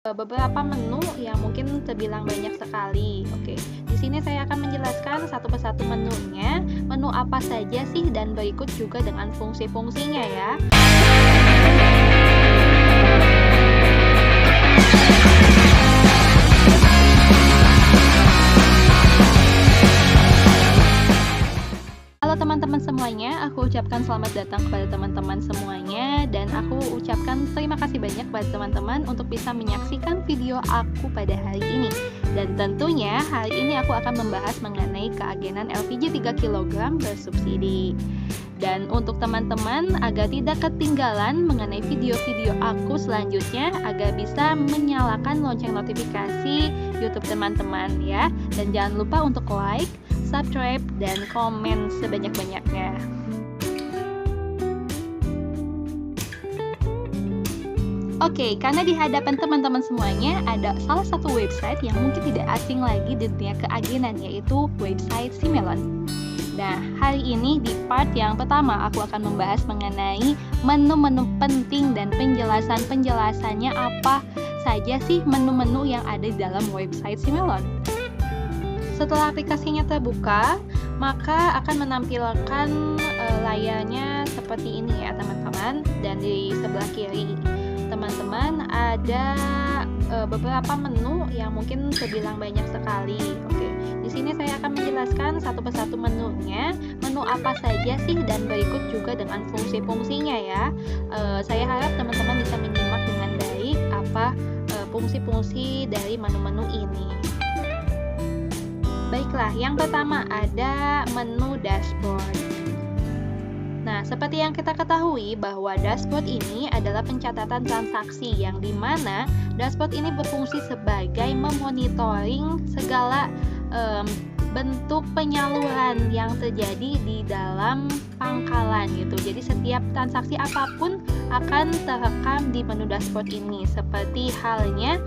Beberapa menu yang mungkin terbilang banyak sekali. Oke, di sini saya akan menjelaskan satu persatu menunya, menu apa saja sih, dan berikut juga dengan fungsi-fungsinya ya. Halo teman-teman semuanya, aku ucapkan selamat datang kepada teman-teman semuanya, dan aku ucapkan terima kasih banyak kepada teman-teman untuk bisa menyaksikan video aku pada hari ini. Dan tentunya hari ini aku akan membahas mengenai keagenan LPG 3 kg bersubsidi. Dan untuk teman-teman agar tidak ketinggalan mengenai video-video aku selanjutnya, agar bisa menyalakan lonceng notifikasi YouTube teman-teman ya. Dan jangan lupa untuk like, subscribe, dan komen sebanyak-banyaknya. Oke, karena di hadapan teman-teman semuanya ada salah satu website yang mungkin tidak asing lagi di dunia keagenan, yaitu website Simelon. Nah, hari ini di part yang pertama aku akan membahas mengenai menu-menu penting dan penjelasannya apa saja sih menu-menu yang ada di dalam website Simelon. Setelah aplikasinya terbuka, maka akan menampilkan layarnya seperti ini ya teman-teman. Dan di sebelah kiri teman-teman ada beberapa menu yang mungkin terbilang banyak sekali. Oke, di sini saya akan menjelaskan satu persatu menunya, menu apa saja sih, dan berikut juga dengan fungsi-fungsinya ya. Saya harap teman-teman bisa menyimak dengan baik apa fungsi-fungsi dari menu-menu ini. Baiklah, yang pertama ada menu dashboard. Nah, seperti yang kita ketahui bahwa dashboard ini adalah pencatatan transaksi, yang dimana dashboard ini berfungsi sebagai memonitoring segala bentuk penyaluran yang terjadi di dalam pangkalan gitu. Jadi setiap transaksi apapun akan terekam di menu dashboard ini, seperti halnya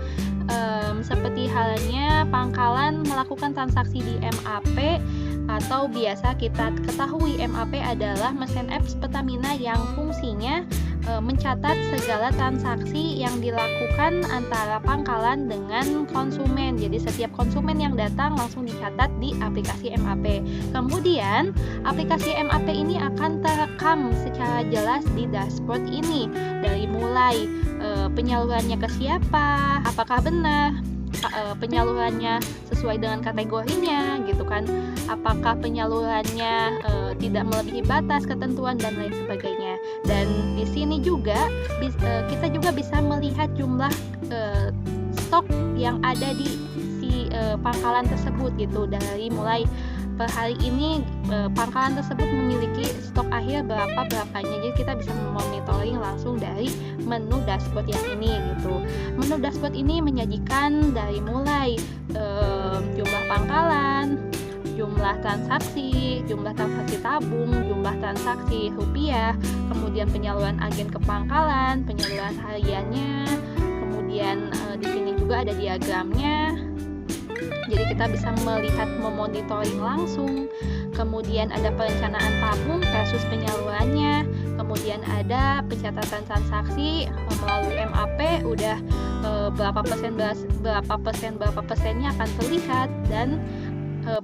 pangkalan melakukan transaksi di MAP, atau biasa kita ketahui MAP adalah mesin apps Pertamina yang fungsinya mencatat segala transaksi yang dilakukan antara pangkalan dengan konsumen. Jadi setiap konsumen yang datang langsung dicatat di aplikasi MAP. Kemudian aplikasi MAP ini akan terekam secara jelas di dashboard ini, dari mulai penyalurannya ke siapa, apakah benar penyalurannya sesuai dengan kategorinya gitu kan, apakah penyalurannya tidak melebihi batas ketentuan dan lain sebagainya. Dan di sini juga kita juga bisa melihat jumlah stok yang ada di si pangkalan tersebut gitu, dari mulai per hari ini pangkalan tersebut memiliki stok akhir berapanya. Jadi kita bisa memonitoring langsung dari menu dashboard yang ini gitu. Menu dashboard ini menyajikan dari mulai jumlah pangkalan, jumlah transaksi tabung, jumlah transaksi rupiah, kemudian penyaluran agen ke pangkalan, penyaluran hariannya, kemudian di sini juga ada diagramnya. Jadi kita bisa melihat memonitoring langsung. Kemudian ada perencanaan tabung versus penyalurannya. Kemudian ada pencatatan transaksi melalui MAP, udah berapa persennya akan terlihat, dan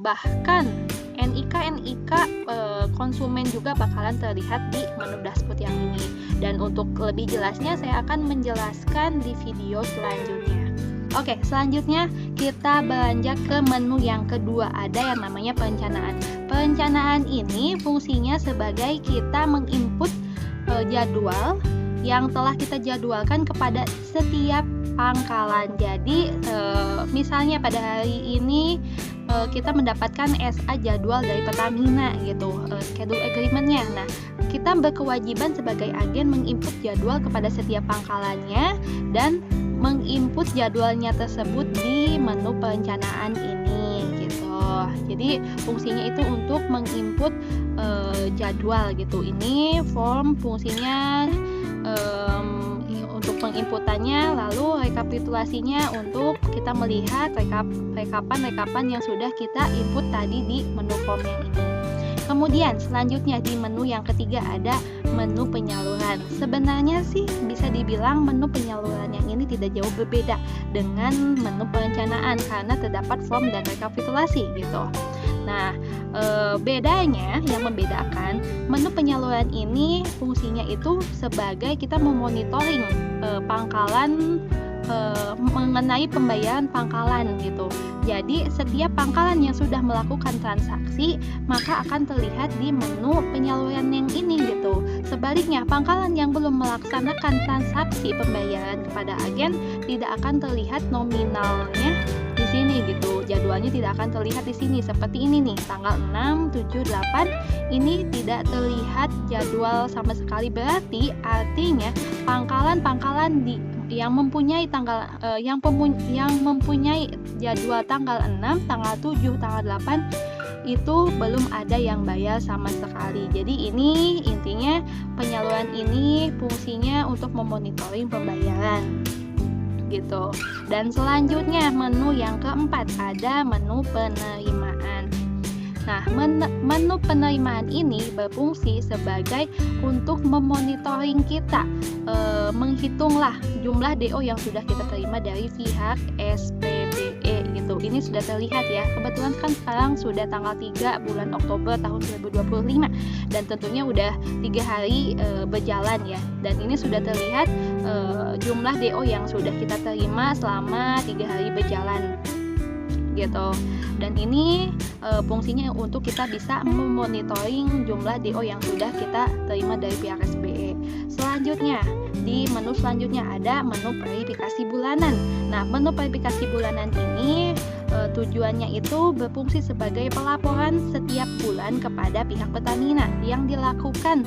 bahkan NIK konsumen juga bakalan terlihat di menu dashboard yang ini. Dan untuk lebih jelasnya saya akan menjelaskan di video selanjutnya. Oke, selanjutnya kita beranjak ke menu yang kedua, ada yang namanya perencanaan. Perencanaan ini fungsinya sebagai kita menginput jadwal yang telah kita jadwalkan kepada setiap pangkalan. Jadi misalnya pada hari ini kita mendapatkan SA jadwal dari Pertamina gitu, schedule agreement-nya. Nah, kita berkewajiban sebagai agen menginput jadwal kepada setiap pangkalannya dan menginput jadwalnya tersebut di menu perencanaan ini gitu. Jadi fungsinya itu untuk menginput jadwal gitu. Ini form fungsinya untuk penginputannya, lalu rekapitulasinya untuk kita melihat rekapan yang sudah kita input tadi di menu form yang ini. Kemudian selanjutnya di menu yang ketiga ada menu penyaluran. Sebenarnya sih bisa dibilang menu penyaluran yang ini tidak jauh berbeda dengan menu perencanaan karena terdapat form dan rekapitulasi gitu. Nah, bedanya yang membedakan menu penyaluran ini fungsinya itu sebagai kita memonitoring pangkalan mengenai pembayaran pangkalan gitu. Jadi setiap pangkalan yang sudah melakukan transaksi maka akan terlihat di menu penyaluran yang ini gitu. Sebaliknya, pangkalan yang belum melaksanakan transaksi pembayaran kepada agen tidak akan terlihat nominalnya di sini gitu. Jadwalnya tidak akan terlihat di sini seperti ini nih, tanggal 6, 7, 8 ini tidak terlihat jadwal sama sekali. Berarti artinya pangkalan-pangkalan yang mempunyai yang mempunyai jadwal tanggal 6, tanggal 7, tanggal 8 itu belum ada yang bayar sama sekali. Jadi ini intinya penyaluran ini fungsinya untuk memonitoring pembayaran gitu. Dan selanjutnya menu yang keempat ada menu penerimaan. Nah, menu penerimaan ini berfungsi sebagai untuk memonitoring kita, menghitunglah jumlah DO yang sudah kita terima dari pihak SPBE gitu. Ini sudah terlihat ya. Kebetulan kan sekarang sudah tanggal 3 bulan Oktober tahun 2025 dan tentunya udah 3 hari berjalan ya. Dan ini sudah terlihat jumlah DO yang sudah kita terima selama 3 hari berjalan gitu. Dan ini fungsinya untuk kita bisa memonitoring jumlah DO yang sudah kita terima dari pihak SPBE. Selanjutnya, di menu selanjutnya ada menu verifikasi bulanan. Nah, menu verifikasi bulanan ini tujuannya itu berfungsi sebagai pelaporan setiap bulan kepada pihak Pertamina yang dilakukan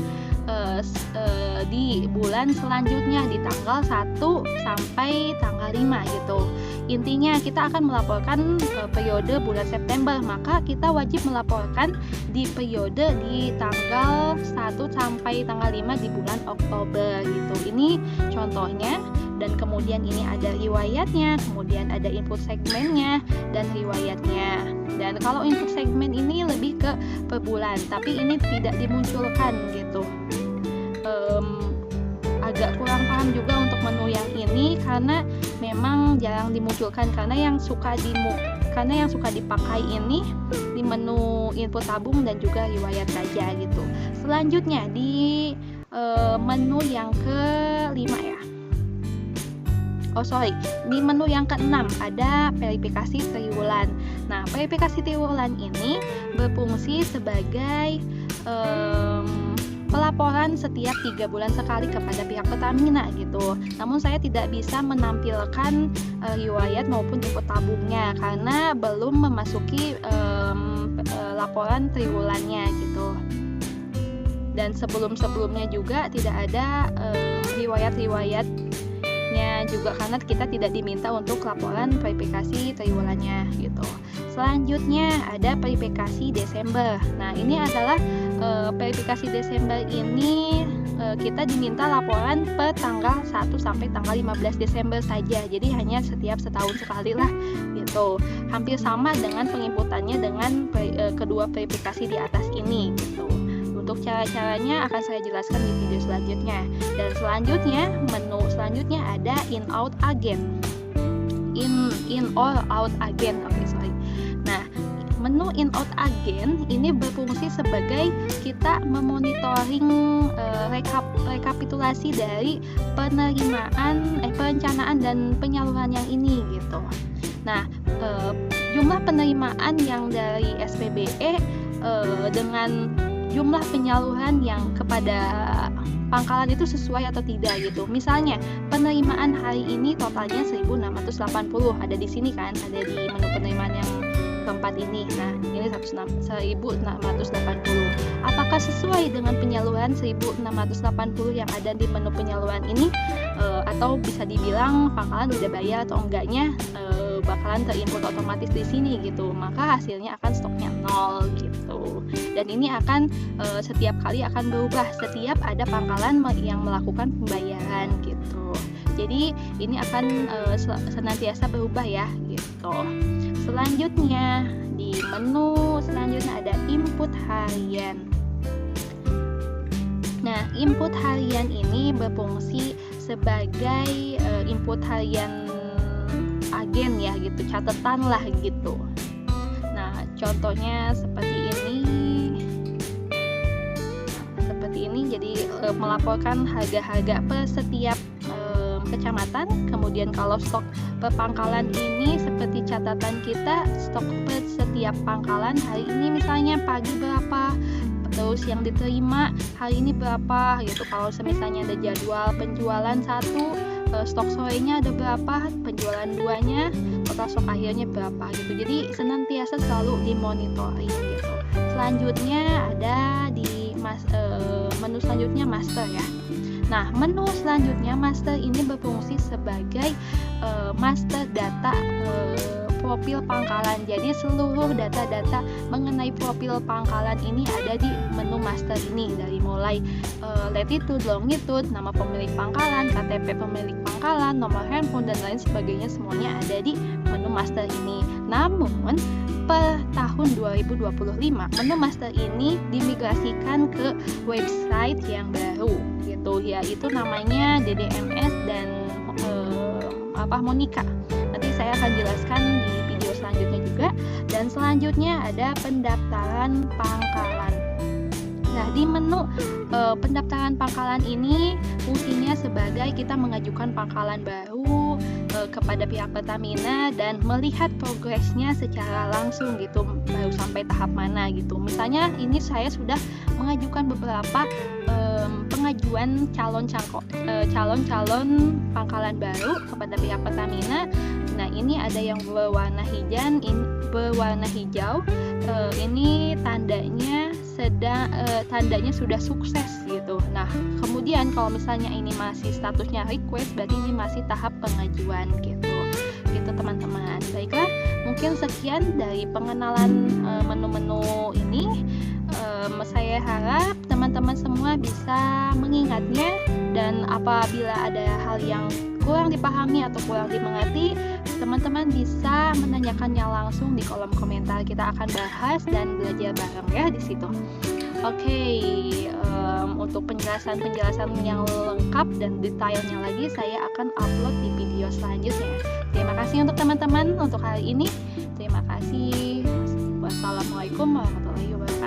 di bulan selanjutnya di tanggal 1 sampai tanggal 5 gitu. Intinya kita akan melaporkan periode bulan September, maka kita wajib melaporkan di periode di tanggal 1 sampai tanggal 5 di bulan Oktober gitu. Ini contohnya, dan kemudian ini ada riwayatnya, kemudian ada input segmennya dan riwayatnya. Dan kalau input segmen ini lebih ke per bulan, tapi ini tidak dimunculkan gitu. Agak kurang paham juga untuk menu yang ini karena memang jarang dimunculkan karena yang suka dipakai ini di menu input tabung dan juga riwayat saja gitu. Selanjutnya di menu yang kelima ya. Di menu yang keenam ada verifikasi triwulan. Nah, verifikasi triwulan ini berfungsi sebagai pelaporan setiap 3 bulan sekali kepada pihak Pertamina gitu. Namun saya tidak bisa menampilkan riwayat maupun input tabungnya karena belum memasuki laporan triwulannya gitu. Dan sebelum-sebelumnya juga tidak ada riwayat-riwayatnya juga karena kita tidak diminta untuk laporan verifikasi triwulannya gitu. Selanjutnya ada verifikasi Desember. Nah, ini adalah verifikasi Desember ini kita diminta laporan per tanggal 1 sampai tanggal 15 Desember saja. Jadi hanya setiap setahun sekali lah gitu. Hampir sama dengan penginputannya dengan kedua verifikasi di atas ini gitu. Untuk cara-caranya akan saya jelaskan di video selanjutnya. Dan selanjutnya, menu selanjutnya ada in out agen. In or out agen. Nah, menu in out agen ini berfungsi sebagai kita memonitoring rekapitulasi dari perencanaan dan penyaluran yang ini gitu. Nah, jumlah penerimaan yang dari SPBE dengan jumlah penyaluran yang kepada pangkalan itu sesuai atau tidak gitu. Misalnya penerimaan hari ini totalnya 1.680 ada di sini kan, ada di menu penerimaan yang keempat ini. Nah, ini 1.680. Apakah sesuai dengan penyaluran 1.680 yang ada di menu penyaluran ini? Atau bisa dibilang pangkalan udah bayar atau enggaknya bakalan terinput otomatis di sini gitu. Maka hasilnya akan stoknya 0 gitu. Dan ini akan setiap kali akan berubah setiap ada pangkalan yang melakukan pembayaran gitu. Jadi ini akan senantiasa berubah ya gitu. Selanjutnya di menu selanjutnya ada input harian. Nah, input harian ini berfungsi sebagai input harian agen ya gitu, catatan lah gitu. Nah, contohnya seperti ini. Jadi melaporkan harga-harga per setiap kecamatan. Kemudian kalau stok per pangkalan ini seperti catatan kita, stok per setiap pangkalan hari ini misalnya pagi berapa, terus yang diterima hari ini berapa gitu. Kalau misalnya ada jadwal penjualan 1, stok sorenya ada berapa, penjualan 2-nya, total stok akhirnya berapa gitu. Jadi senantiasa selalu dimonitoring gitu. Selanjutnya ada di menu selanjutnya master ya. Nah, menu selanjutnya master ini berfungsi sebagai master data profil pangkalan. Jadi seluruh data-data mengenai profil pangkalan ini ada di menu master ini, dari mulai latitude, longitude, nama pemilik pangkalan, KTP pemilik pangkalan, nomor handphone dan lain sebagainya, semuanya ada di menu master ini. Namun per tahun 2025 menu master ini dimigrasikan ke website yang baru gitu, yaitu namanya DDMS dan Monika. Nanti saya akan jelaskan di video selanjutnya juga. Dan selanjutnya ada pendaftaran pangkalan. Nah, di menu pendaftaran pangkalan ini fungsinya sebagai kita mengajukan pangkalan baru kepada pihak Pertamina dan melihat progresnya secara langsung gitu, baru sampai tahap mana gitu. Misalnya ini saya sudah mengajukan beberapa pengajuan calon-calon pangkalan baru kepada pihak Pertamina. Nah, ini ada yang berwarna hijau, ini tandanya sudah sukses gitu. Nah, kemudian kalau misalnya ini masih statusnya request, berarti ini masih tahap pengajuan gitu teman-teman. Baiklah, mungkin sekian dari pengenalan menu-menu ini. Saya harap teman-teman semua bisa mengingatnya, dan apabila ada hal yang kurang dipahami atau kurang dimengerti, teman-teman bisa menanyakannya langsung di kolom komentar. Kita akan bahas dan belajar bareng ya di situ. Oke, untuk penjelasan yang lengkap dan detailnya lagi saya akan upload di video selanjutnya. Terima kasih untuk teman-teman untuk hari ini. Terima kasih. Wassalamualaikum warahmatullahi wabarakatuh.